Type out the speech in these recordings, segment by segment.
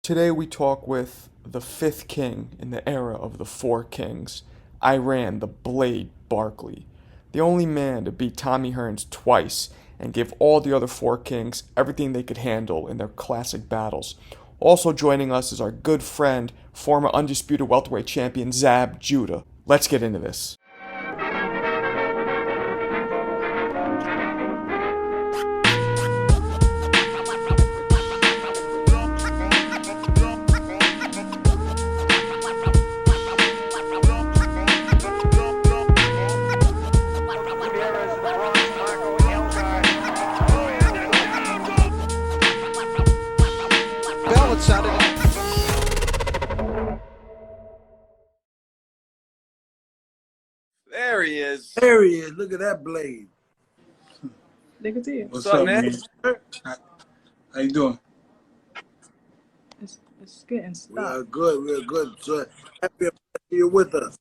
Today we talk with the fifth king in the era of the four kings, Iran the Blade Barkley, the only man to beat Tommy Hearns twice and give all the other four kings everything they could handle in their classic battles. Also joining us is our good friend, former undisputed welterweight champion Zab Judah. Let's get into this. There he is. There he is. Look at that blade. Look at you. What's up, man? How you doing? It's getting stuck. We're good. We're good. So happy you're with us.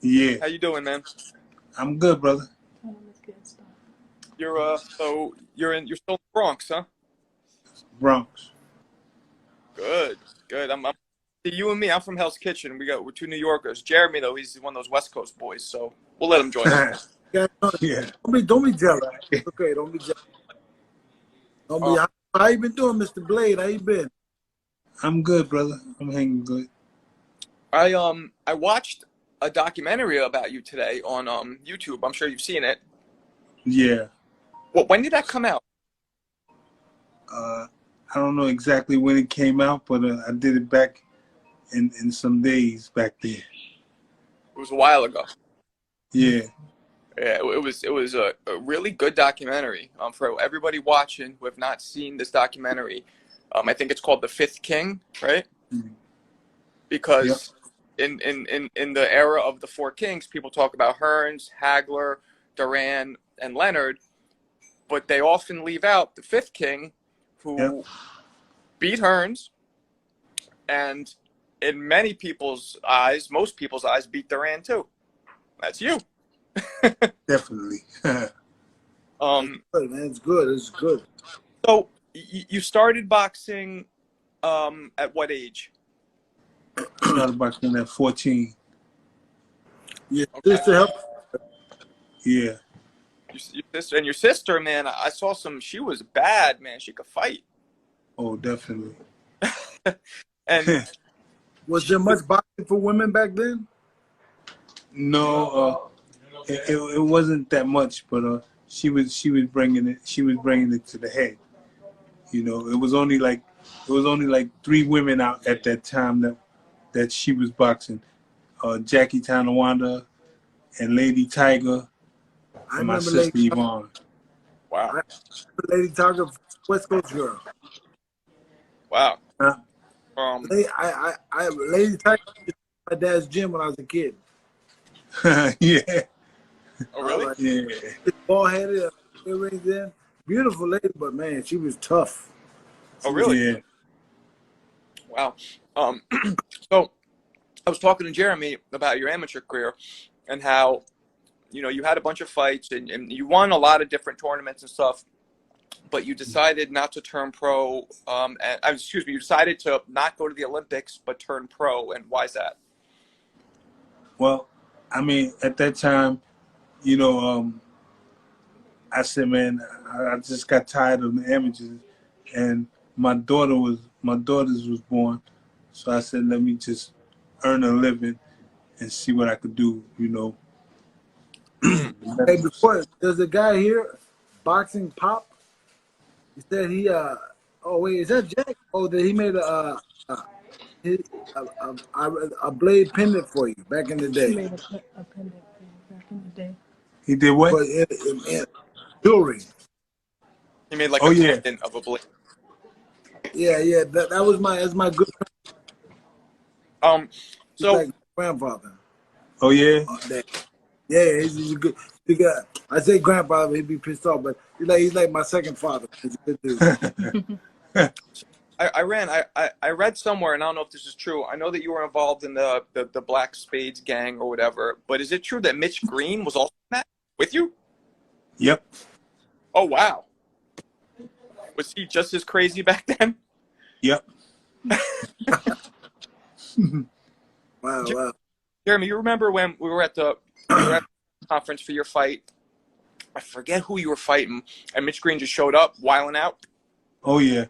Yeah. How you doing, man? I'm good, brother. It's getting stuck. You're still in the Bronx, huh? Bronx. Good. I'm you and me. I'm from Hell's Kitchen. We're two New Yorkers. Jeremy, though, he's one of those West Coast boys, so we'll let him join us. Yeah. Don't be jealous. Okay, don't be jealous. Don't be. How you been doing, Mr. Blade? How you been? I'm good, brother. I'm hanging good. I watched a documentary about you today on YouTube. I'm sure you've seen it. Yeah. Well, when did that come out? I don't know exactly when it came out, but I did it back in some days back there. It was a while ago. Yeah. Yeah, it was a really good documentary. For everybody watching who have not seen this documentary, I think it's called The Fifth King, right? Mm-hmm. Because in the era of the four kings, people talk about Hearns, Hagler, Duran, and Leonard, but they often leave out the fifth king, who beat Hearns, and in many people's eyes, most people's eyes, beat Duran too. That's you. Definitely. Good, man. It's good. It's good. So you started boxing at what age? Started boxing at 14. Your Okay. sister helped. Yeah. Your sister, man, I saw she was bad, man. She could fight. Oh, definitely. And Was there much boxing for women back then? No, it wasn't that much, but she was bringing it to the head. You know, it was only like 3 women out at that time that she was boxing. Jackie Tonawanda and Lady Tiger and my sister Yvonne. wow. Lady Tiger, West Coast girl. Wow. Huh? Lady Tiger was my dad's gym when I was a kid. Yeah. Oh, really? Yeah. Bald headed, earrings in. Beautiful lady, but man, she was tough. Oh, really? Yeah. Wow. So I was talking to Jeremy about your amateur career and how, you had a bunch of fights and you won a lot of different tournaments and stuff, but you decided not to turn pro. You decided to not go to the Olympics, but turn pro. And why is that? Well, I mean, at that time, I said, man, I just got tired of the amateurs, and my daughters was born, so I said, let me just earn a living and see what I could do, Hey, before there's a guy here, Boxing Pop. He said oh wait, is that Jack? Oh, that he made a blade pendant for you back in the He day. made a pendant for you back in the day. He did what? But in jewelry. He made like Oh, a yeah. pendant of a blade. Yeah. That was my good friend. He's So like grandfather. Oh, yeah? Yeah, he's a good guy. I say grandfather, he'd be pissed off, but he's like my second father. He's a good dude. I read somewhere, and I don't know if this is true. I know that you were involved in the Black Spades gang or whatever, but is it true that Mitch Green was also in that with you? Yep. Oh, wow. Was he just as crazy back then? Yep. Wow. Jeremy, you remember when we were at the conference for your fight? I forget who you were fighting, and Mitch Green just showed up, wiling out. Oh yeah,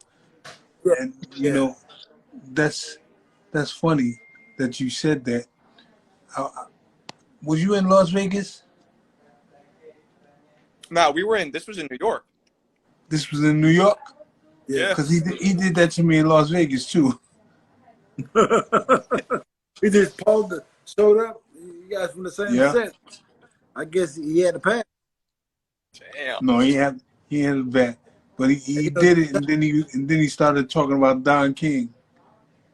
Yeah. and you know, that's funny that you said that. Was you in Las Vegas? No, this was in New York. This was in New York? Yeah. Because he did that to me in Las Vegas too. He just showed up. You guys from the same set. I guess he had to pass. Damn. No, he had a bet, but he did it, and then he started talking about Don King.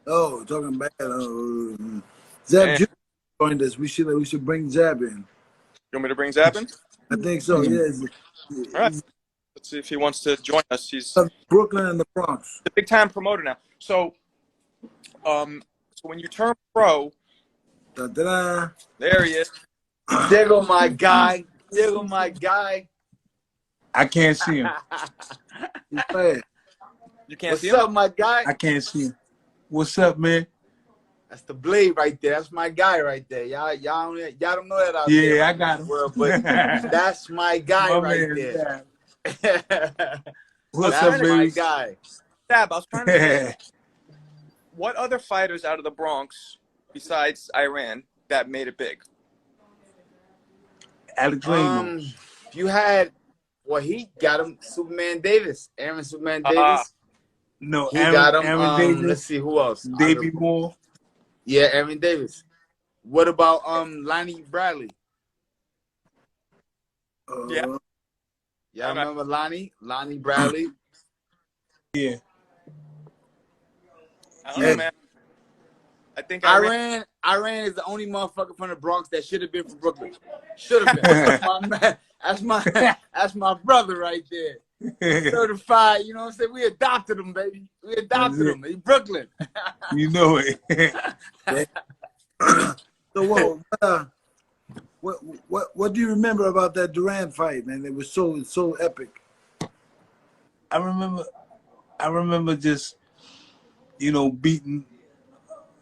Oh, talking bad. Zab Jr. joined us. We should bring Zab in. You want me to bring Zab in? I think so. Yeah. All right. Let's see if he wants to join us. He's Brooklyn and the Bronx. a big time promoter now. So, when you turn pro, Da-da-da. there he is. There go my guy. There go my guy. I can't see him. He's bad. You can't What's see him? up, my guy? I can't see him. What's up, man? That's the blade right there. That's my guy right there. Y'all don't know that out there. Yeah, I got him. World, but that's my guy My right man, there. What's That's up, my baby? guy. Zab, I was trying to think, what other fighters out of the Bronx, besides Iran, that made it big? Alex Raymond. You had, he got him, Superman Davis. Aaron Superman Davis. No, He got him. Aaron Davis. Let's see, who else? Davey Moore. Yeah, Aaron Davis. What about Lonnie Bradley? Yeah. Y'all remember Lonnie? Lonnie Bradley? Yeah. I don't know, man. I think Iran Iran is the only motherfucker from the Bronx that should have been from Brooklyn. Should have been. That's my brother right there. Certified, you know what I'm saying? We adopted him, baby. We adopted him. He's Brooklyn. You know it. So what do you remember about that Duran fight, man? It was so epic. I remember just, beating,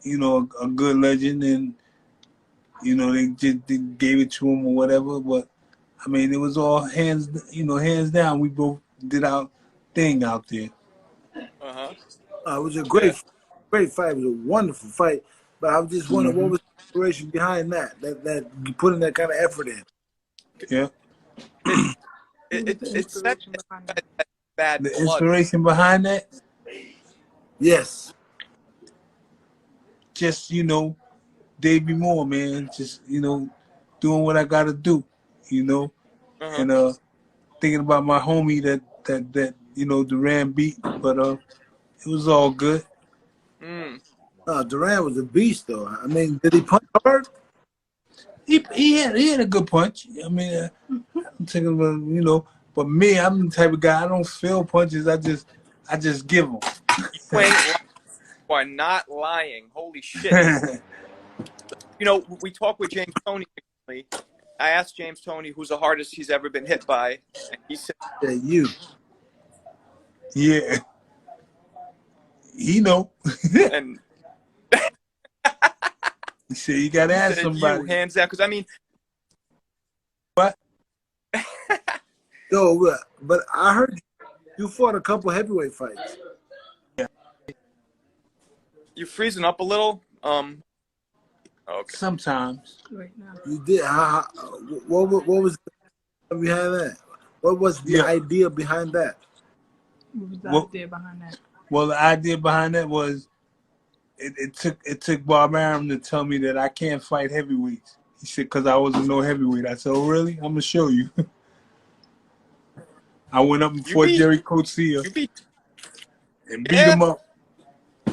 a good legend, and, they gave it to him or whatever. But I mean, it was all hands down. We both did our thing out there. Uh-huh. It was a great fight. It was a wonderful fight. But I was just wondering, what was the inspiration behind that you putting that kind of effort in? Yeah. It's that bad The blood. inspiration behind that, Yes. just, Davey Moore, man. Just, doing what I gotta do, Uh-huh. and thinking about my homie that Duran beat, but it was all good. Duran was a beast, though. I mean, did he punch hard? He had a good punch. I mean, I'm thinking about, but me, I'm the type of guy, I don't feel punches. I just give them. You are not lying. Holy shit. We talked with James Toney recently. I asked James Toney who's the hardest he's ever been hit by, and he said, Yeah, you. Yeah. He know. and He said you gotta ask somebody. you, hands down, because I mean, What? Yo, but I heard you fought a couple heavyweight fights. you're freezing up a little. Okay. Sometimes. Right now. You did. What was behind that? What was the idea behind that? What was the Well- idea behind that? Well, the idea behind that was it took Bob Arum to tell me that I can't fight heavyweights. He said, because I wasn't no heavyweight. I said, oh, really? I'm going to show you. I went up and fought Jerry Coetzee You beat. and beat him up.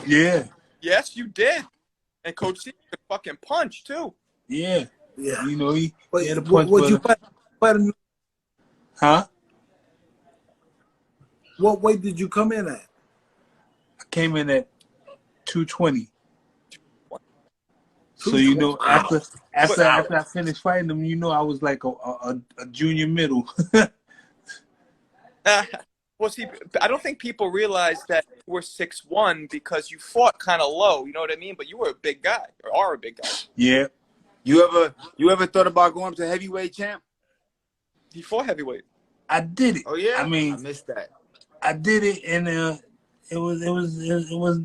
Yeah. Yes, you did. And Coach C could fucking punch too. Yeah. Yeah. He Wait, had a punch. what you fight him? Huh? What weight did you come in at? I came in at 220. So 220. after I finished fighting him, I was like a junior middle. Well, Well, see, I don't think people realize that you were 6'1" because you fought kind of low. You know what I mean? But you were a big guy, or are a big guy. Yeah. You ever thought about going up to heavyweight, champ? He fought heavyweight. I did it. Oh yeah. I mean, I missed that. I did it, and it was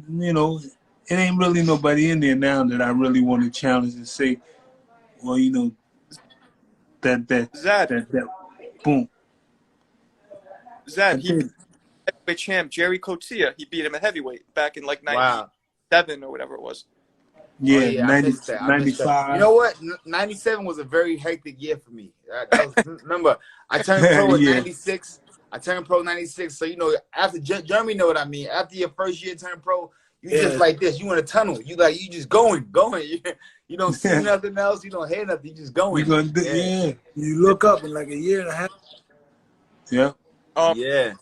you know, it ain't really nobody in there now that I really want to challenge and say, well, you know, Zad, boom. Zad, he beat heavyweight champ Jerry Coetzee. He beat him at heavyweight back in like Wow. 97 or whatever it was. Yeah, Oh, yeah, 90, I missed that. 95. You know what? 97 was a very hectic year for me. Remember, I turned pro in Yeah. 96. I turned pro 96. So, you know, after Jeremy know what I mean. After your first year turn pro, you just like this. You in a tunnel. You just going. You don't see nothing else. You don't hear nothing. You just going. We gonna do, yeah. You look up in like a year and a half. Yeah. Yeah.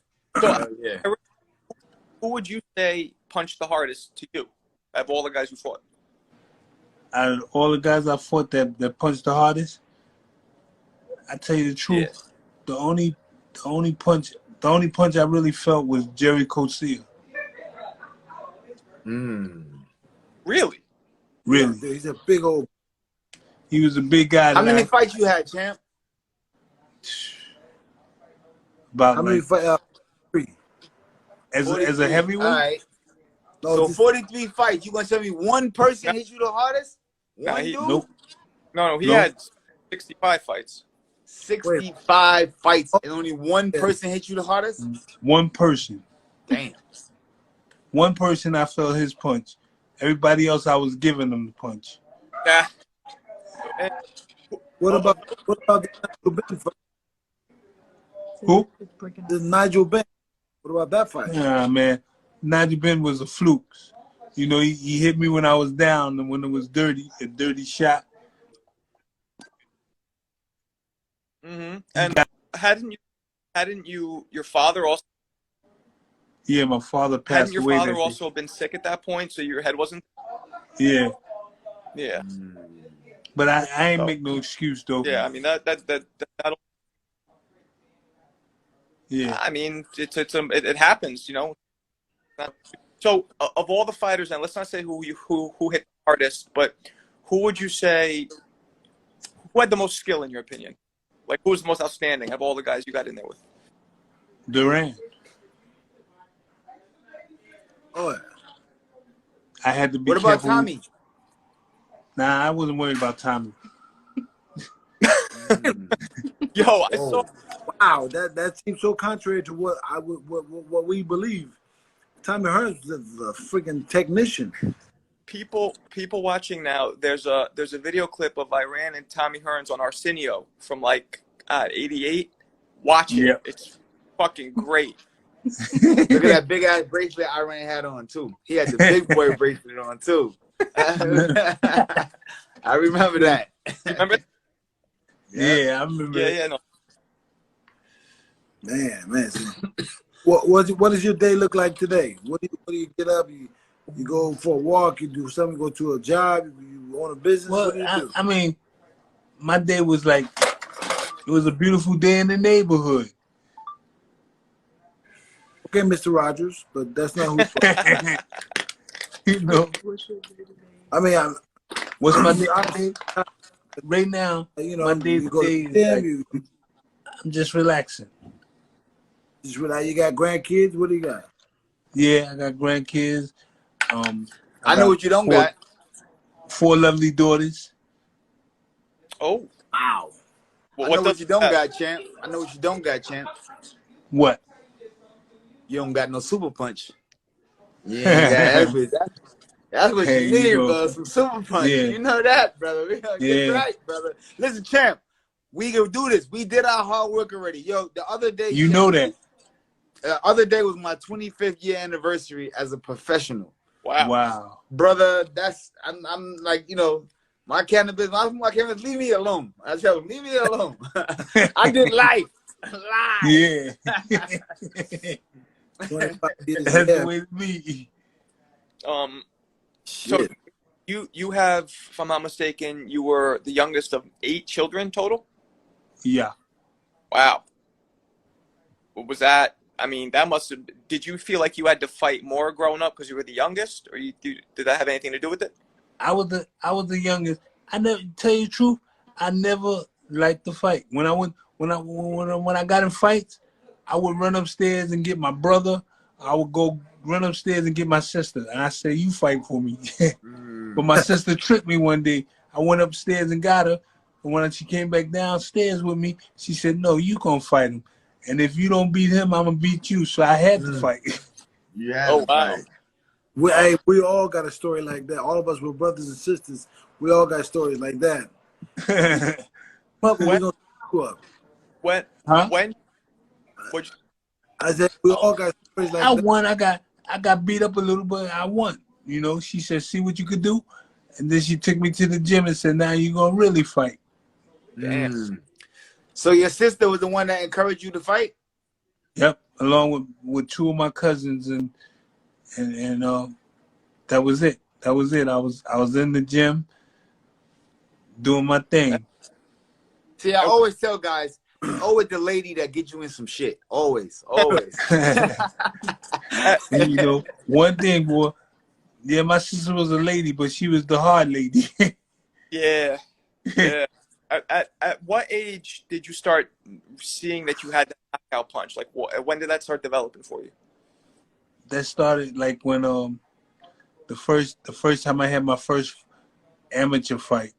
So, Yeah. who would you say punched the hardest to you of all the guys you fought? Out of all the guys I fought that punched the hardest, I tell you the truth, the only punch I really felt was Jerry Coetzee. Really? Really, He's a big old. he was a big guy. How many fights you had, champ? About How many fights? 3. as a 43. heavyweight? All right. No, So 43 fights. You gonna tell me one person hit you the hardest? One dude? Nope. No, he Nope. had 65 fights. 65 fights and only one person hit you the hardest? One person. Damn. One person I felt his punch. Everybody else I was giving them the punch. Yeah. What about the Nigel Benn fight? Who? The Nigel Benn. What about that fight? Nah, man. Nigel Benn was a fluke. You know, he hit me when I was down and when it was dirty, a dirty shot. Mm-hmm. And hadn't you your father also? Yeah, my father passed Hadn't your away. father that also been sick at that point, so your head wasn't? day. Yeah, Yeah. but I ain't make no excuse though. Yeah, I mean that'll. Yeah. I mean it happens, you know. So of all the fighters, and let's not say who hit the hardest, but who would you say who had the most skill in your opinion? Like who was the most outstanding of all the guys you got in there with? Duran. Oh, yeah. I had to be What about careful. Tommy? Nah, I wasn't worried about Tommy. Yo, I saw. Wow, that seems so contrary to what we believe. Tommy Hearns was a freaking technician. People watching now. There's a video clip of Iran and Tommy Hearns on Arsenio from like '88. Watch it. Yep. It's fucking great. Look at that big ass bracelet Iran had on too. He had the big boy bracelet on too. I remember that. Remember? Yeah, I remember. Yeah. No. Man. What does your day look like today? What do you get up? You go for a walk. You do something. You go to a job. You own a business. Well, what do you do? I mean, my day was like, it was a beautiful day in the neighborhood. Okay, Mr. Rogers, but that's not who. You know, I mean, what's my day? Right now, you know, my day you go to today the is like, gym, I'm just relaxing. you got grandkids. What do you got? Yeah, I got grandkids. I know what you don't got. 4 lovely daughters. Oh. Wow. Well, I know what you don't that? got, champ. I know what you don't got, champ. What? You don't got no super punch. Yeah, that's what Hey, you need, you know, bro. Some super punch. yeah. You know that, brother. We gonna get Yeah. right, brother. Listen, champ. We gonna do this. We did our hard work already. Yo, the other day, You champ, know that. The other day was my 25th year anniversary as a professional. Wow. Brother, I'm like, you know, my cannabis, leave me alone. I tell them, leave me alone. I did life. Yeah. 25 years. That's the way to be. So you have, if I'm not mistaken, you were the youngest of 8 children total? Yeah. Wow. What was that? I mean, that must have. Did you feel like you had to fight more growing up because you were the youngest, or did that have anything to do with it? I was the youngest. I never tell you the truth. I never liked to fight. When I got in fights, I would run upstairs and get my brother. I would go run upstairs and get my sister, and I say, "You fight for me." But my sister tricked me one day. I went upstairs and got her, and when she came back downstairs with me, she said, "No, you gonna fight him, and if you don't beat him, I'm gonna beat you." So I had to fight. You had Oh to wow. fight. We all got a story like that. All of us were brothers and sisters. We all got stories like that. But we're gonna go up. When Huh? when would you, I said we all got stories like I that. won. I got beat up a little, but I won. You know, she said, "See what you could do," and then she took me to the gym and said, "Now you're gonna really fight." damn. So your sister was the one that encouraged you to fight? Yep, along with two of my cousins, and that was it. That was it. I was in the gym doing my thing. See, I always tell guys, it's always the lady that gets you in some shit. Always. And you know, one thing, boy. Yeah, my sister was a lady, but she was the hard lady. Yeah. Yeah. At what age did you start seeing that you had that knockout punch? Like, when did that start developing for you? That started like when the first time I had my first amateur fight.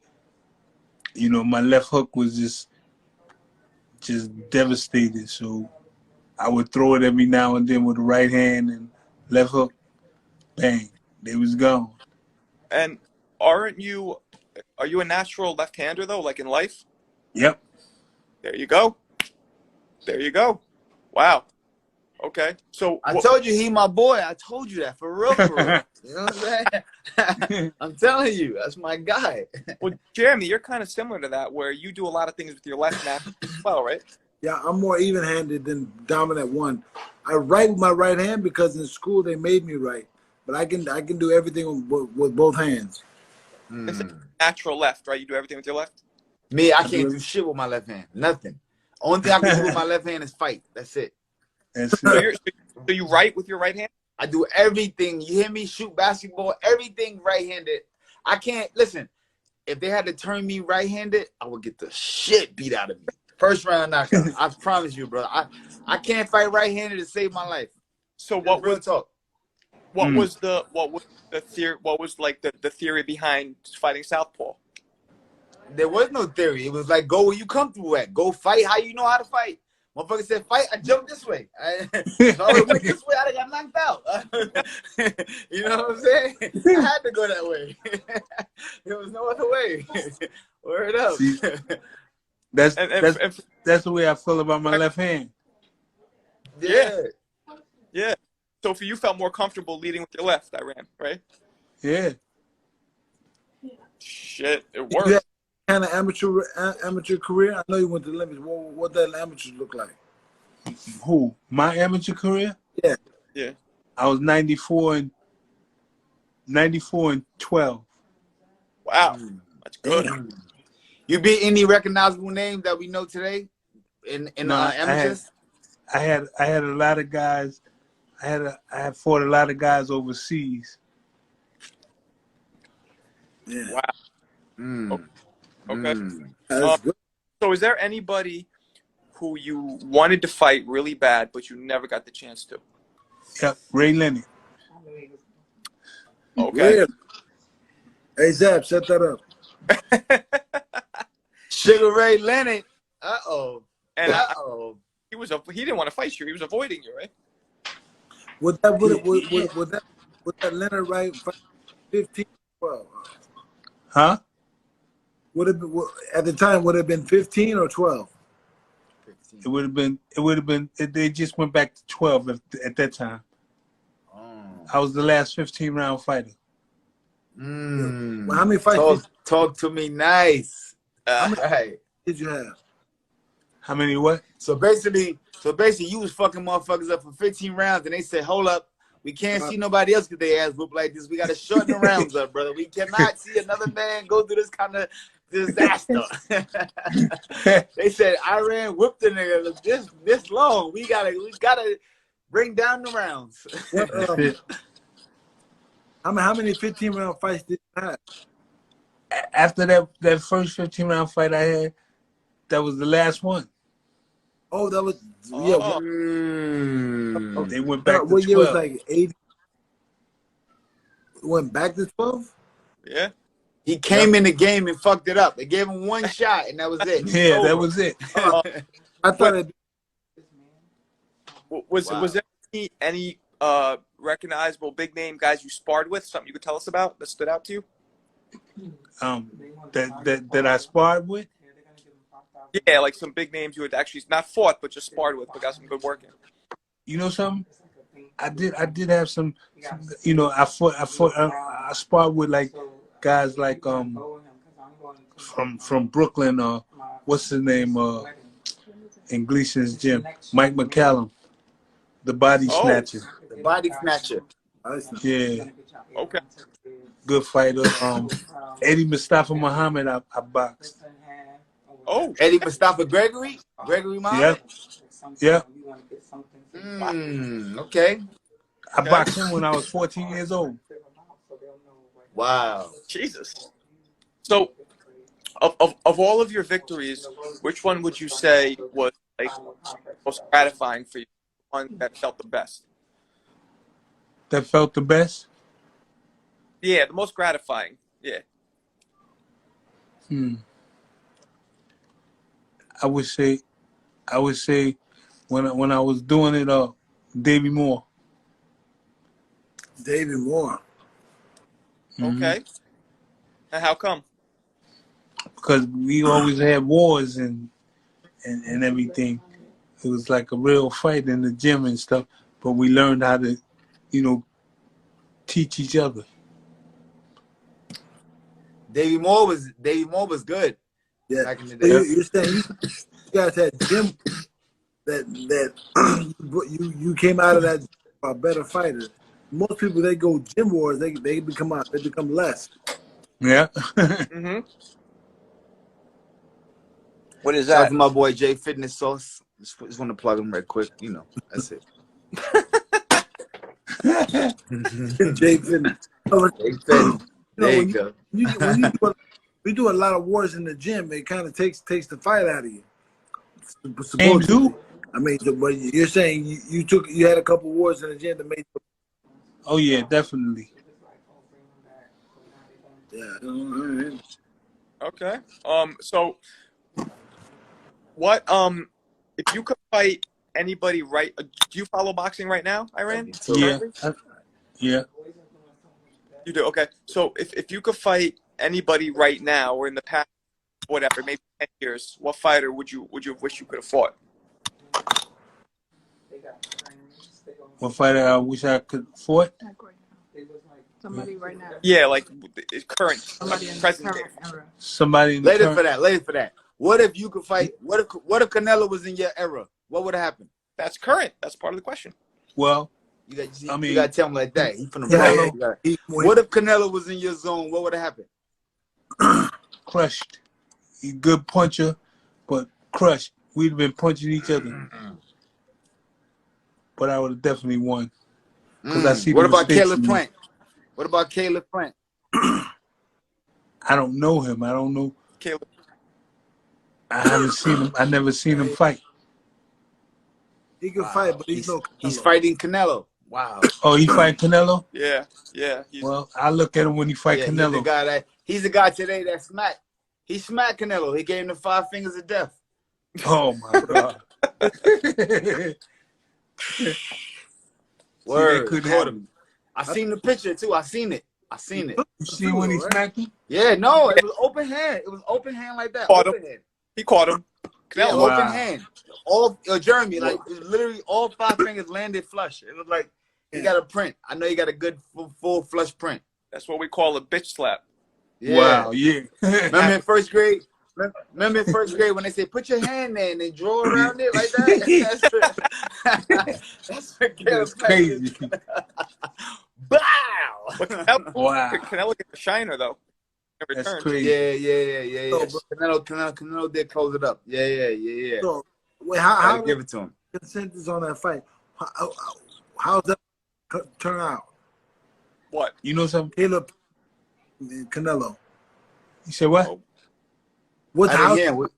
You know, my left hook was just devastated. So I would throw it every now and then with the right hand and left hook, bang, they was gone. And are you a natural left-hander though, like in life? Yep. There you go. There you go. Wow. Okay. So I told you he my boy. I told you that for real. You know what I'm saying? I'm telling you, that's my guy. well, Jeremy, you're kind of similar to that, where you do a lot of things with your left hand as well, right? Yeah, I'm more even-handed than dominant one. I write with my right hand because in school they made me write, but I can do everything with both hands. It's a natural left, right? You do everything with your left. Me, I can't do shit with my left hand. Nothing. Only thing I can do with my left hand is fight. That's it. So you write with your right hand? I do everything. You hear me? Shoot basketball, everything right-handed. I can't listen. If they had to turn me right-handed, I would get the shit beat out of me. First round knockout. I promise you, bro. I can't fight right-handed to save my life. So what real was talk? What was the theory? What was like the theory behind fighting southpaw? There was no theory. It was like, go where you comfortable at. Go fight how you know how to fight. Motherfucker said, fight, I jumped this way. If I went this way, I'd have got knocked out. You know what I'm saying? I had to go that way. There was no other way. Word up. See, that's the way I feel about my left hand. Yeah. Yeah. So for you, felt more comfortable leading with your left, I ran, right? Yeah. Shit, it You worked. had kind of amateur career. I know you went to the Olympics. What that amateur look like? Who? My amateur career? Yeah. Yeah. I was 94 and 12. Wow, that's good. You beat any recognizable names that we know today in amateurs? I had a lot of guys. I had fought a lot of guys overseas. Yeah. Wow. Okay. That's good. So is there anybody who you wanted to fight really bad, but you never got the chance to? Yep, Ray Leonard. Okay. Really? Hey, Zap, set that up. Sugar Ray Leonard. Uh-oh. And Uh-oh. he didn't want to fight you. He was avoiding you, right? Would that Leonard right 15, 12? Huh? At the time, would it have been 15 or 12? It would have been. They just went back to 12 at that time. Oh. I was the last 15-round fighter. Well, how many fights Talk to me nice. Right. did you have? How many what? So basically, you was fucking motherfuckers up for 15 rounds, and they said, "Hold up, we can't see nobody else get their ass whooped like this. We got to shorten the rounds up, brother. We cannot see another man go through this kind of disaster." They said, "Iran whooped the nigga this long. We gotta Bring down the rounds. What, That's it. how many 15-round fights did you have? After that first 15-round fight I had, that was the last one. Oh, that was Oh. They went back to what year was 12. like 80? Went back to 12? Yeah. He came in the game and fucked it up. They gave him one shot, and that was it. Yeah, that was it. I thought it. Was there any recognizable big name guys you sparred with? Something you could tell us about that stood out to you? That I sparred with. Yeah, like some big names you had actually not fought, but just sparred with, but got some good work in. You know something? I did have some. You know, I sparred with like guys like from Brooklyn. What's his name? In Gleason's gym, Mike McCallum, the body snatcher. The body snatcher. Yeah. Okay. Good fighter. Eddie Mustafa Muhammad, I boxed. Oh. Eddie Mustafa Gregory Muhammad. Yeah. Okay. I boxed him when I was 14 years old. Wow. Jesus. So, of all of your victories, which one would you say was like most gratifying for you? One that felt the best? That felt the best? Yeah, the most gratifying. Yeah. I would say when I was doing it, Davey Moore. Davey Moore. Okay. And how come? Because we always had wars and everything. It was like a real fight in the gym and stuff. But we learned how to, teach each other. Davey Moore was good. Yeah. Back in the day. You're saying you guys had gym that you came out of that a better fighter. Most people they go gym wars, they become less. Yeah. Mm-hmm. What is that? Shout out to my boy Jay Fitness Sauce. Just want to plug him right quick. That's it. Jay Fitness. There you go. We do a lot of wars in the gym. It kind of takes the fight out of you. And do? I mean, but you're saying you had a couple wars in the gym that made. Oh yeah, definitely. Yeah. Okay. So, what? If you could fight anybody right, do you follow boxing right now, Iran? Yeah. Yeah. You do. Okay. So, if you could fight anybody right now or in the past, whatever, maybe 10 years, what fighter would you wish you could have fought? What fighter I wish I could fought? Somebody right now. Yeah, like current, Somebody in present the day. current era. Somebody in the Later for that. What if you could fight? What if Canelo was in your era? What would have happened? That's current. That's part of the question. Well, you gotta tell him like that. He from the Bronx. What if Canelo was in your zone? What would have happened? Crushed. He's a good puncher, but crushed. We'd have been punching each other. But I would have definitely won. I see. What about Caleb Plant? What about Caleb Plant? I don't know him. I don't know. Caleb. I haven't seen him. I never seen him fight. He can fight, but he's fighting Canelo. Wow. Oh, he fight Canelo? Yeah. Well, I look at him when he fight Canelo. He's the guy today that smacked. He smacked Canelo. He gave him the 5 fingers of death. Oh my God. Word. Caught him. I seen the picture too. I seen it. You see when he smacked him? Yeah, no, it was open hand. It was open hand like that. Caught open him. Hand. He caught him. Yeah, Wow. open hand. All Jeremy, like literally all 5 fingers landed flush. It was like he got a print. I know you got a good full flush print. That's what we call a bitch slap. Yeah. Wow, yeah. Remember in first grade? Remember in first grade when they say put your hand there and then draw around it like that? That's crazy. Bow! But Canelo, wow. Canelo get the shiner though. That's crazy. Yeah. Canelo did close it up. Yeah. So, wait, how give it to him? Consensus on that fight. How's that turn out? What? You know something? Caleb and Canelo. You said what? Oh. What's I how didn't hear.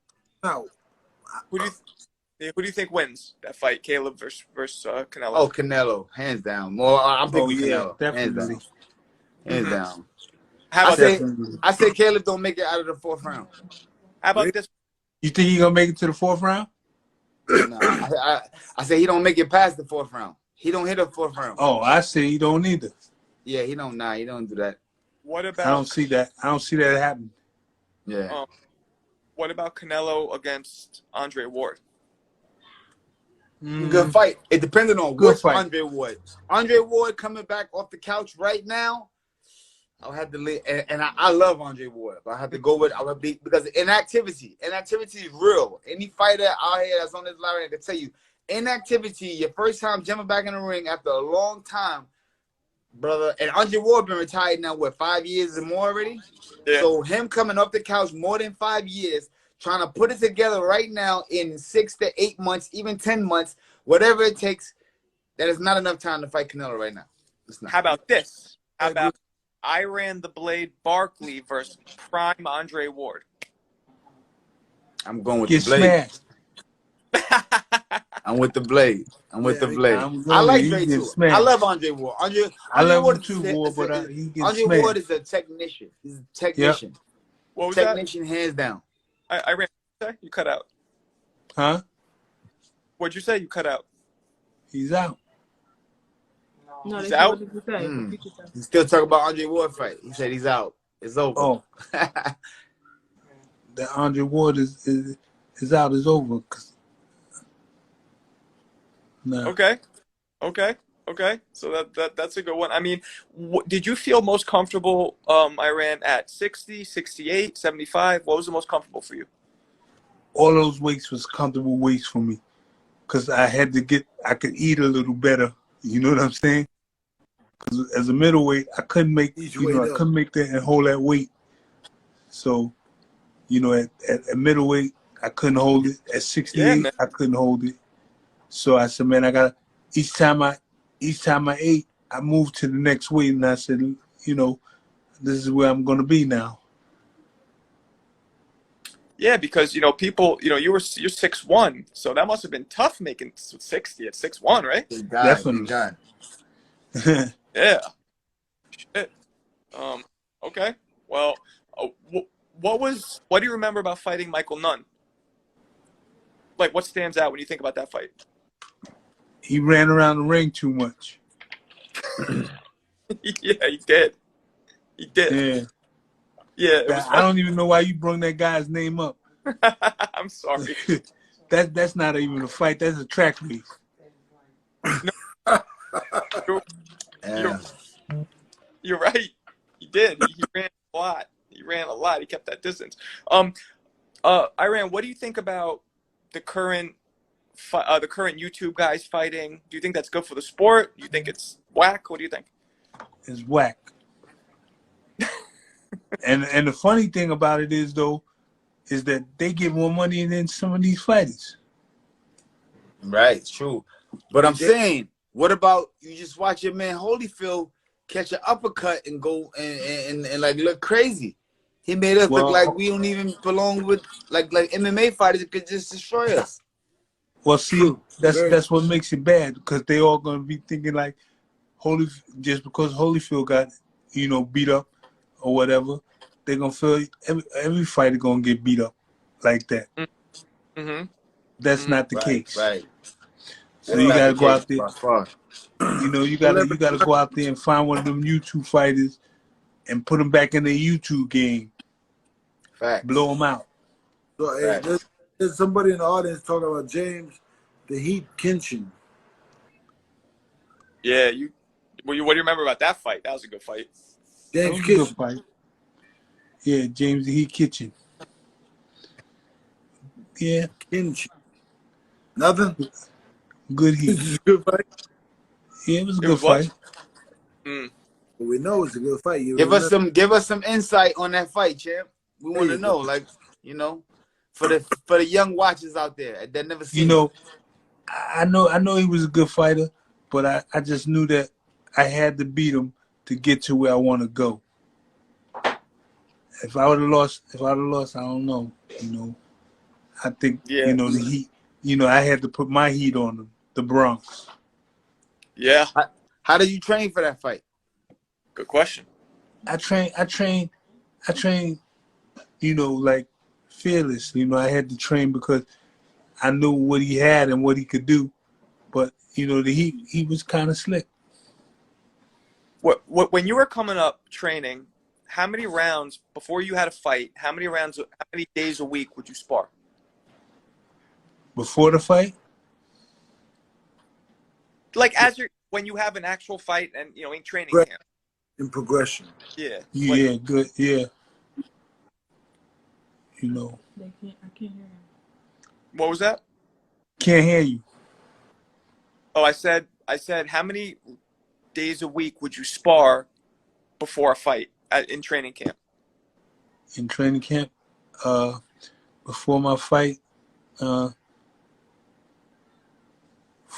now? Who do you think wins that fight? Caleb versus Canelo. Oh, Canelo, hands down. More, I'm picking Canelo. Definitely. Hands down. How about I this? say Caleb don't make it out of the 4th round. How about this? You think he gonna make it to the 4th round? No, I say he don't make it past the 4th round. He don't hit the 4th round. Oh, I say he don't either. Yeah, he don't. Nah, he don't do that. What about? I don't see that. I don't see that happening. Yeah. What about Canelo against Andre Ward? Good fight. It depended on Good which fight. Andre Ward. Andre Ward coming back off the couch right now. I'll have to leave, and I love Andre Ward, but I have to go with because inactivity is real. Any fighter out here that's on this line, I can tell you, inactivity. Your first time jumping back in the ring after a long time, brother. And Andre Ward been retired now, what, 5 years and more already? Yeah. So him coming off the couch more than 5 years, trying to put it together right now in 6 to 8 months, even 10 months, whatever it takes, that is not enough time to fight Canelo right now. It's not. How about this? How about I ran the blade Barkley versus prime Andre Ward? I'm going with Get the blade. smashed. I'm with the blade. I'm with the blade. I'm I like he Dre get too. smashed. I love Andre Ward. I love Ward him too, boy, but he gets Andre smashed. Ward is a technician. He's a technician. What was Technician, hands down. that? I ran. You cut out. Huh? What'd you say? You cut out. He's out. No, He's they out? What did you say? Repeat yourself. He still talking about Andre Ward fight. He said he's out. It's over. Oh, the Andre Ward is out. Is over. No. Okay. So that's a good one. I mean, did you feel most comfortable, Iran, at 60, 68, 75? What was the most comfortable for you? All those weights was comfortable weights for me, because I could eat a little better. You know what I'm saying? Because as a middleweight, I couldn't make that and hold that weight. So, at middleweight, I couldn't hold it. At 68, I couldn't hold it. So I said, man, I got each time I ate, I moved to the next weight, and I said, this is where I'm gonna be now. Yeah, because people, you're 6'1", so that must have been tough making 60 at 6'1", right? Definitely. Yeah. Shit. Okay. Well, what do you remember about fighting Michael Nunn? Like, what stands out when you think about that fight? He ran around the ring too much. Yeah, he did. Yeah. Yeah. I don't even know why you brought that guy's name up. I'm sorry. That's not even a fight. That's a track race. You're right. He did. He ran a lot. He kept that distance. Iran, what do you think about the current YouTube guys fighting? Do you think that's good for the sport? Do you think it's whack? What do you think? It's whack. and the funny thing about it is that they get more money than some of these fighters. Right, true. But I'm saying, what about you just watch your man Holyfield catch an uppercut and go and like look crazy? He made us look like we don't even belong with like MMA fighters that could just destroy us. Well, see, that's what makes it bad, because they all gonna be thinking like just because Holyfield got beat up or whatever, they're gonna feel every fighter gonna get beat up like that. Mm-hmm. That's not the case. Right. So you gotta go out there. You gotta go out there and find one of them YouTube fighters and put them back in their YouTube game. Facts. Blow them out. So there's somebody in the audience talking about James the Heat Kinchin. Yeah, what do you remember about that fight? That was a good fight. James Kitchen. Good fight. Yeah, James the Heat Kitchen. Yeah. Kinchin. Nothing? Good heat. This is a good fight. Yeah, it was a good fight. Well, we know it's a good fight. Give us some insight on that fight, champ. We want to know, for the young watchers out there that never seen. I know he was a good fighter, but I just knew that I had to beat him to get to where I want to go. If I would have lost, I don't know. You know, I think Yeah. the heat. I had to put my heat on him, the Bronx. Yeah. How did you train for that fight? Good question. I train. Like fearless. I had to train because I knew what he had and what he could do. But the he was kind of slick. What when you were coming up training, how many rounds before you had a fight? How many days a week would you spar? Before the fight? Like when you have an actual fight and in training camp. In progression. Yeah. Yeah, good. Yeah. I can't hear him. What was that? Can't hear you. Oh, I said how many days a week would you spar before a fight in training camp? In training camp, before my fight, 4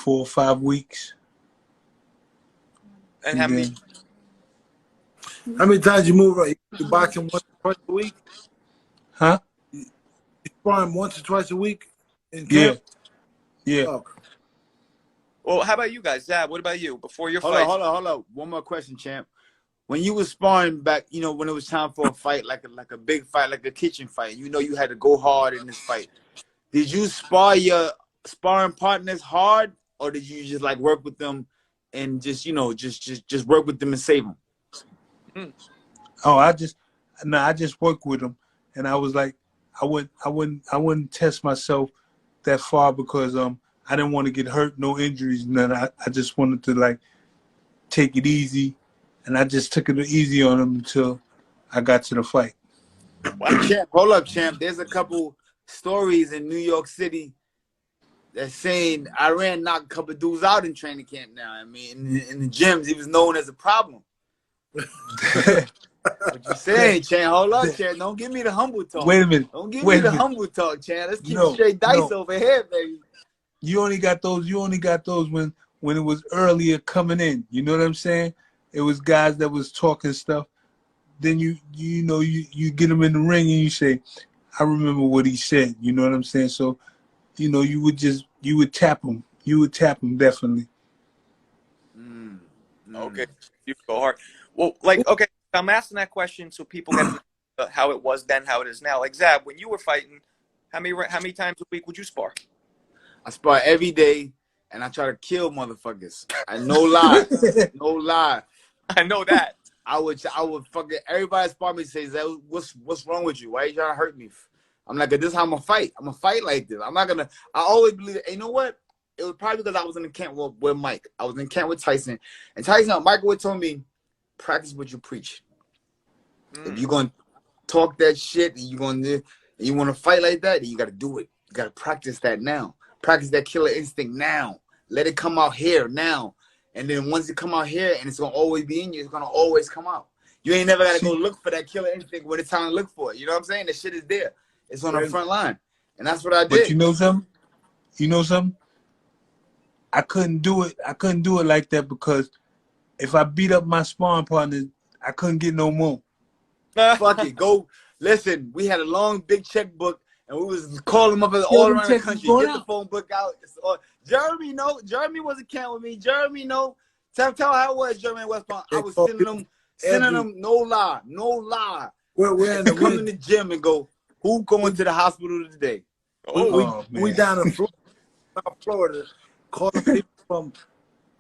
or 5 weeks. And how many? How many times you move around? You boxing once or twice a week? Huh? You sparring once or twice a week in camp? Yeah. Oh. Well, how about you guys? Zab, what about you? Before your fight? Hold on. One more question, champ. When you was sparring back, when it was time for a fight, like a big fight, like a kitchen fight, you had to go hard in this fight. Did you spar your sparring partners hard, or did you just like work with them and just work with them and save them? Oh, I just worked with them, and I was like, I wouldn't test myself that far because I didn't want to get hurt, no injuries, none. I just wanted to like take it easy, and I just took it easy on them until I got to the fight. Wow. Champ, hold up, champ. There's a couple stories in New York City that's saying Iran knocked a couple dudes out in training camp now. I mean, in the gyms, he was known as a problem. What you saying, Chan? Hold up, Chan. Don't give me the humble talk. Wait a minute. Don't give me the humble talk, Chan. Let's keep straight dice over here, baby. You only got those when it was earlier coming in. You know what I'm saying? It was guys that was talking stuff. Then you get them in the ring and you say, I remember what he said. You know what I'm saying? So, you would tap him. You would tap him definitely. Okay, you go hard. Well, okay, I'm asking that question so people get to know how it was then, how it is now. Like Zab, when you were fighting, how many times a week would you spar? I spar every day, and I try to kill motherfuckers. No lie, no lie. I know that. I would fucking everybody spar me says, what's wrong with you? Why are you trying to hurt me? I'm like, this is how I'm gonna fight. I'm gonna fight like this. I'm not gonna. I always believe. You know what? It was probably because I was in the camp with Mike. I was in camp with Tyson, and Michael would tell me, practice what you preach. If you're gonna talk that shit and you want to fight like that, then you gotta do it. You gotta practice that now. Practice that killer instinct now. Let it come out here now. And then once it come out here and it's gonna always be in you, it's gonna always come out. You ain't never gotta go look for that killer instinct when it's time to look for it. You know what I'm saying? The shit is there. It's on the front line. And that's what I did. But you know something? I couldn't do it. I couldn't do it like that because if I beat up my sparring partners, I couldn't get no more. Fuck it. Go. Listen, we had a long, big checkbook, and we was calling them up all around the country. Get the phone book out. Jeremy, no. Jeremy wasn't camp with me. Jeremy, no. Tell how it was, Jeremy in West Palm. I was sending them, no lie. We're in the come in the gym and go, who going to the hospital today? We down in South Florida, calling people from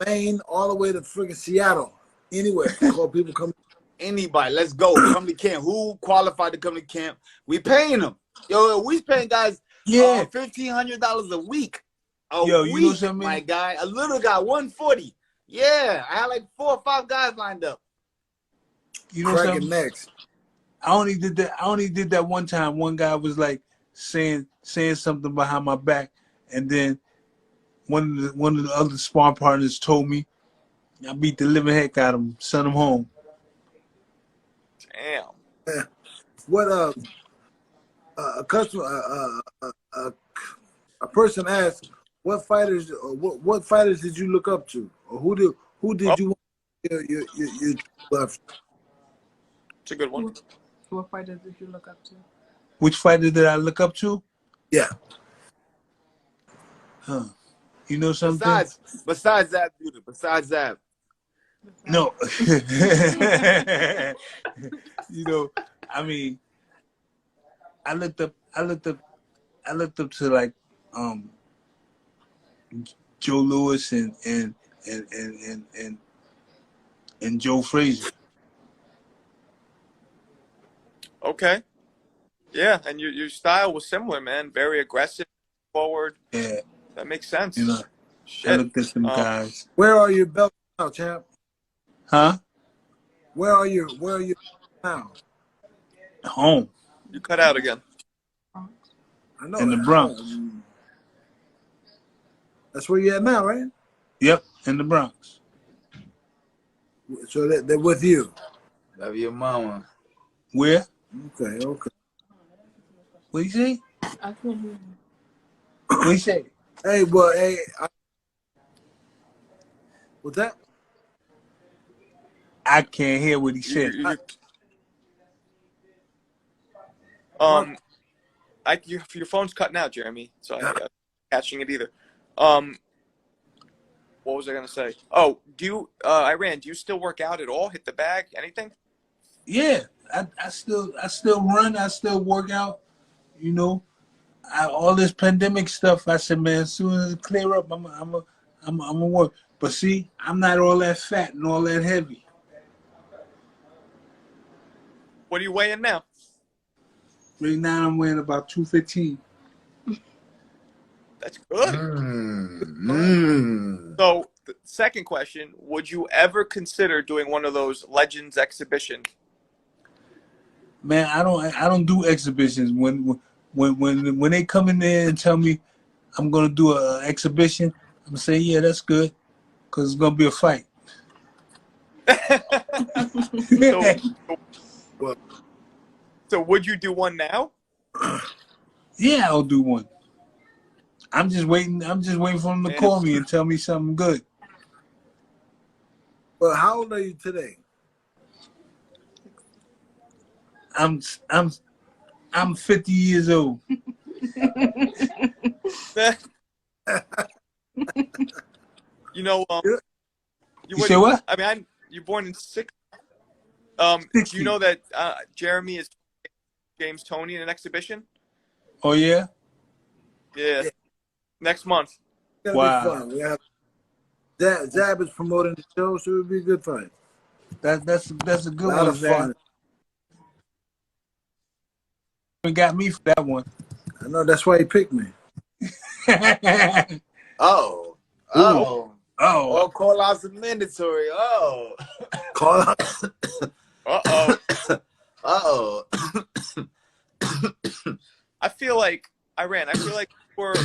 Maine all the way to freaking Seattle. Anywhere, call people come. Anybody, let's go. Come to camp. Who qualified to come to camp? We paying them. Yo, we paying guys $1,500 a week. You know what I mean? My guy. A little guy, 140. Yeah, I had like 4 or 5 guys lined up. You know something? Next. I only did that one time. One guy was like saying something behind my back, and then one of the other sparring partners told me I beat the living heck out of him, sent him home. Damn. What a customer, a person asked, what fighters, what fighters did you look up to, or who did you want your left? It's a good one. What fighters did you look up to? Which fighter did I look up to? Yeah. Huh. You know something? Besides that, dude. Besides that. No. You know, I mean, I looked up to like Joe Louis and Joe Frazier. Okay. Yeah, and your style was similar, man. Very aggressive, forward. Yeah. That makes sense. You know, Shit. I looked at some guys. Where are your belts now, champ? Huh? Where are you now? Home. You cut out again. I know. In the Bronx. That's where you're at now, right? Yep, in the Bronx. So they're with you. Love your mama. Where? Okay. What you say? I couldn't hear you. What you say? Hey, well, hey, what's that? I can't hear what he said. Your phone's cutting out, Jeremy. So I'm not catching it either. What was I gonna say? Oh, Iran? Do you still work out at all? Hit the bag? Anything? Yeah, I still run. I still work out. You know, all this pandemic stuff. I said, man, as soon as it clear up, I'm gonna work. But see, I'm not all that fat and all that heavy. What are you weighing now? Right now, I'm weighing about 215. That's good. So, the second question: would you ever consider doing one of those Legends exhibitions? Man, I don't do exhibitions. When they come in there and tell me I'm gonna do an exhibition, I'm gonna say, yeah, that's good, cause it's gonna be a fight. So would you do one now? Yeah, I'll do one. I'm just waiting for them to call me and tell me something good. Well, how old are you today? I'm 50 years old. You know, you say what? I mean, you're born in 60. Do you know that Jeremy is James Toney in an exhibition? Oh yeah. Yeah. Next month. It's gonna be fun. Zab is promoting the show, so it'll be a good fight. That's a good A lot one, of fun. Zab. Got me for that one. I know, that's why he picked me. Oh, call out some mandatory. Oh, Call out. I feel like we're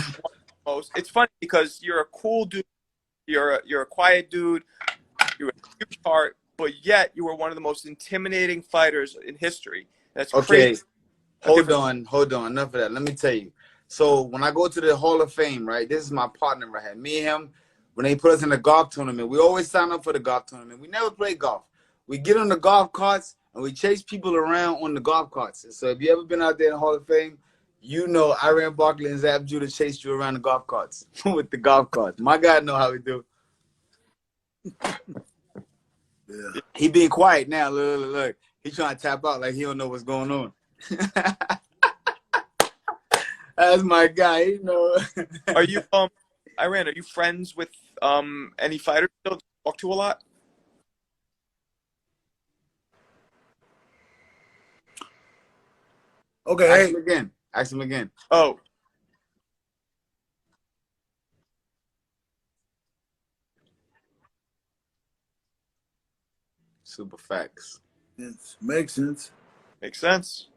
most. It's funny because you're a cool dude. You're a quiet dude. You're a huge heart, but yet you were one of the most intimidating fighters in history. That's crazy. Hold on. Enough of that. Let me tell you. So when I go to the Hall of Fame, right, this is my partner right here. Me and him, when they put us in the golf tournament, we always sign up for the golf tournament. We never play golf. We get on the golf carts and we chase people around on the golf carts. So if you ever been out there in the Hall of Fame, you know Iran Barkley and Zab Judah chased you around the golf carts with the golf carts. My guy know how we do. Yeah. He being quiet now. Look. He trying to tap out like he don't know what's going on. That's my guy. You know. Are you Iran? Are you friends with any fighters you talk to a lot? Okay. Ask him again. Oh. Super facts. Makes sense. Makes sense.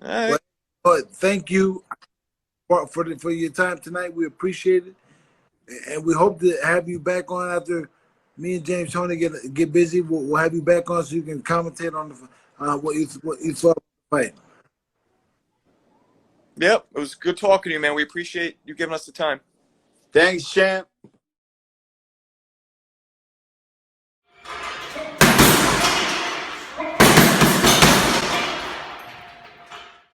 All right. But thank you for your time tonight. We appreciate it, and we hope to have you back on after me and James Toney get busy. We'll have you back on so you can commentate on what you thought of the fight. Yep, it was good talking to you, man. We appreciate you giving us the time. Thanks, champ.